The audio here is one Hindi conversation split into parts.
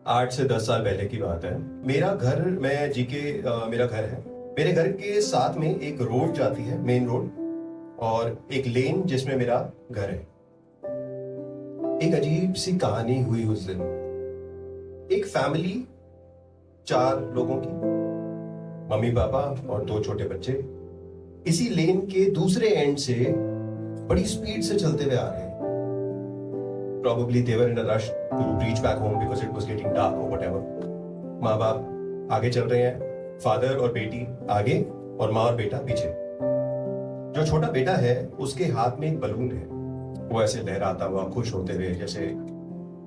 8 से 10 साल पहले की बात है। मेरा घर, मैं जीके, मेरा घर है। मेरे घर के साथ में एक रोड जाती है, मेन रोड, और एक लेन जिसमें मेरा घर है। एक अजीब सी कहानी हुई उस दिन। एक फैमिली, 4 लोगों की, मम्मी पापा और 2 छोटे बच्चे, इसी लेन के दूसरे एंड से बड़ी स्पीड से चलते हुए आ रहे हैं। Probably they were in a rush to reach back home because it was getting dark or whatever. माँ बाप आगे चल रहे हैं, फादर और बेटी आगे और माँ और बेटा पीछे। जो छोटा बेटा है उसके हाथ में एक बलून है। वो ऐसे लहराता हुआ खुश होते हुए, जैसे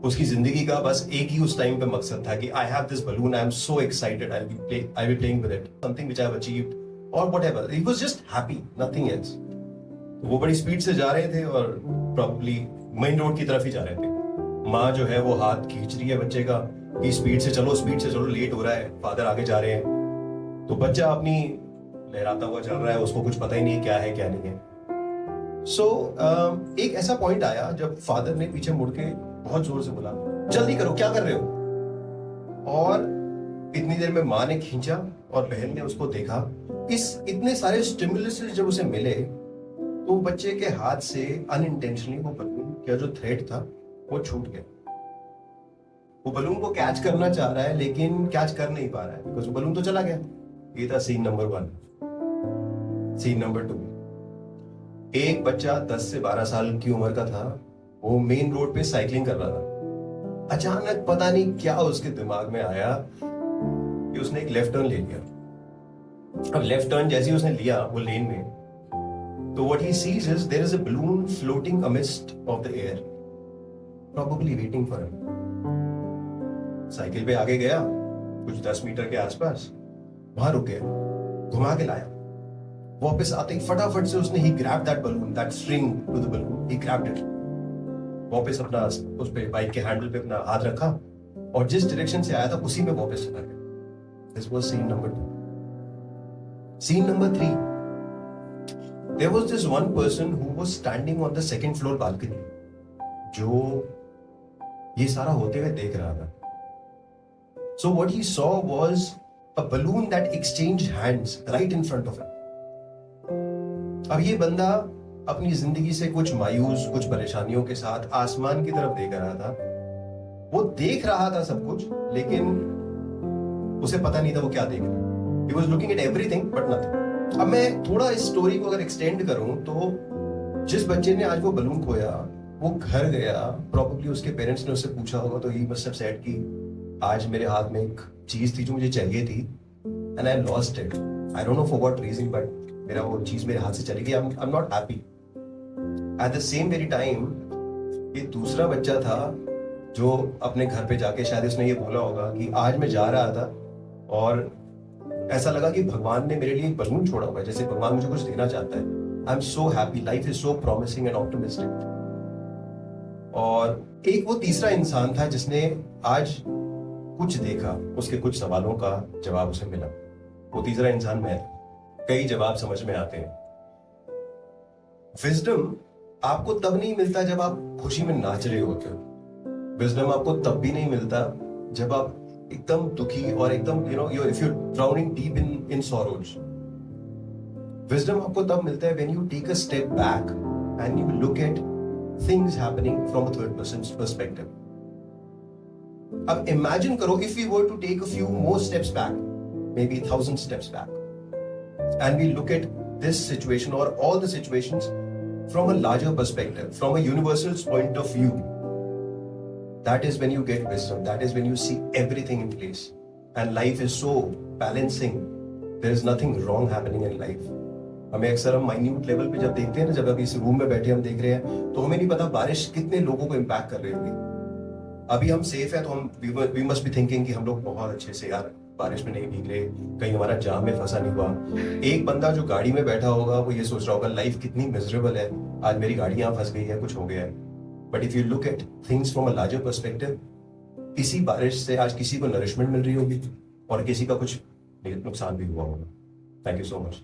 उसकी जिंदगी का बस एक ही उस टाइम पे मकसद था कि I have this balloon, I am so excited, I be playing with it, something which I have achieved और whatever. He was just happy, nothing else. वो बड़ी स्पीड से जा रहे थे और प्रॉब्ली मेन रोड की तरफ ही जा रहे थे। माँ जो है वो हाथ खींच रही है बच्चे का कि स्पीड से चलो, लेट हो रहा है। फादर आगे जा रहे हैं तो बच्चा अपनी लहराता हुआ चल रहा है, उसको कुछ पता ही नहीं क्या है क्या नहीं है। सो एक ऐसा पॉइंट आया जब फादर ने पीछे मुड़ के बहुत जोर से बोला, जल्दी करो, क्या कर रहे हो। और इतनी देर में माँ ने खींचा और बहन ने उसको देखा। इस इतने सारे स्टिमुलस जब उसे मिले तो बच्चे के हाथ से अनइंटेंशनली वो बलून का जो थ्रेड था वो छूट गया। वो बलून को कैच करना चाह रहा है लेकिन कैच कर नहीं पा रहा है बिकॉज वो बलून तो चला गया। ये था सीन नंबर 1। सीन नंबर 2, एक बच्चा 10 से 12 साल की उम्र का था। वो मेन रोड पे साइकिलिंग कर रहा था। अचानक पता नहीं क्या उसके दिमाग में आया कि उसने एक लेफ्ट टर्न ले लिया। अब लेफ्ट टर्न जैसे ही उसने लिया वो लेन में, तो what he sees is there is a balloon floating amidst of the air, probably waiting for him. Cycle पे आगे गया कुछ 10 मीटर के आसपास, वहां रुक गया, घुमा के लाया। वापस आते ही फटाफट से उसने he grabbed that balloon, that string to the balloon, he grabbed it. वापस अपना उस पे बाइक के हैंडल पे अपना हाथ रखा और जिस डायरेक्शन से आया था उसी में वापस चला गया। This was scene number 2. Scene number 3. There was this one person who was standing on the second floor balcony, जो ये सारा होते हुए देख रहा था। So what he saw was a balloon that exchanged hands right in front of him. अब ये बंदा अपनी जिंदगी से कुछ मायूस, कुछ परेशानियों के साथ आसमान की तरफ देख रहा था। वो देख रहा था सब कुछ, लेकिन उसे पता नहीं था वो क्या देख रहा है। He was looking at everything but nothing. अब मैं थोड़ा इस स्टोरी को अगर एक्सटेंड करूं तो जिस बच्चे ने आज वो बलून खोया, वो घर गया, प्रॉब्ली उसके पेरेंट्स ने उससे पूछा होगा तो ही मस्ट हैव सेड कि आज मेरे हाथ में एक चीज थी जो मुझे चाहिए थी and I lost it. I don't know for what reason, but मेरा वो चीज मेरे हाथ से चली गई। I am not happy. At the same very time ये दूसरा बच्चा था जो अपने घर पे जाके शायद उसने ये बोला होगा कि आज मैं जा रहा था और ऐसा लगा कि भगवान ने मेरे लिए एक बलून छोड़ा हुआ है, जैसे भगवान मुझे कुछ देना चाहता है। आई am so happy, life is so promising and optimistic. और एक वो तीसरा इंसान था जिसने आज कुछ देखा, उसके कुछ सवालों का जवाब उसे मिला। वो तीसरा इंसान मैं। कई जवाब समझ में आते हैं। विजडम आपको तब नहीं मिलता जब आप खुशी में नाच रहे होते हो। विजडम आपको तब भी नहीं मिलता जब आप एकदम दुखी और एकदम if you're drowning deep in sorrows. Wisdom आपको तब मिलता है when you take a step back and you look at things happening from a third person's perspective. अब imagine करो if we were to take a few more steps back, maybe 1,000 steps back, and we look at this situation or all the situations from a larger perspective, from a universal point of view. That is when you get wisdom. That is when you see everything in place. And life is so balancing. There is nothing wrong happening in life. हमें अक्सर हम माइन्यूट लेवल पे जब देखते हैं ना, जब अभी इस रूम में बैठे हम देख रहे हैं तो हमें नहीं पता बारिश कितने लोगों को इम्पैक्ट कर रही होगी। अभी हम सेफ है तो हम वी मस्ट बी थिंकिंग कि हम लोग बहुत अच्छे से यार बारिश में नहीं भीग रहे, कहीं हमारा जाम में फंसा नहीं हुआ। एक बंदा जो गाड़ी में बैठा होगा वो ये सोच रहा होगा लाइफ कितनी मिजरेबल है, आज मेरी गाड़ी यहाँ फंस गई है, कुछ हो गया है। But if you look at things from a larger perspective, इसी बारिश से आज किसी को नरिशमेंट मिल रही होगी और किसी का कुछ नुकसान भी हुआ होगा। Thank you so much.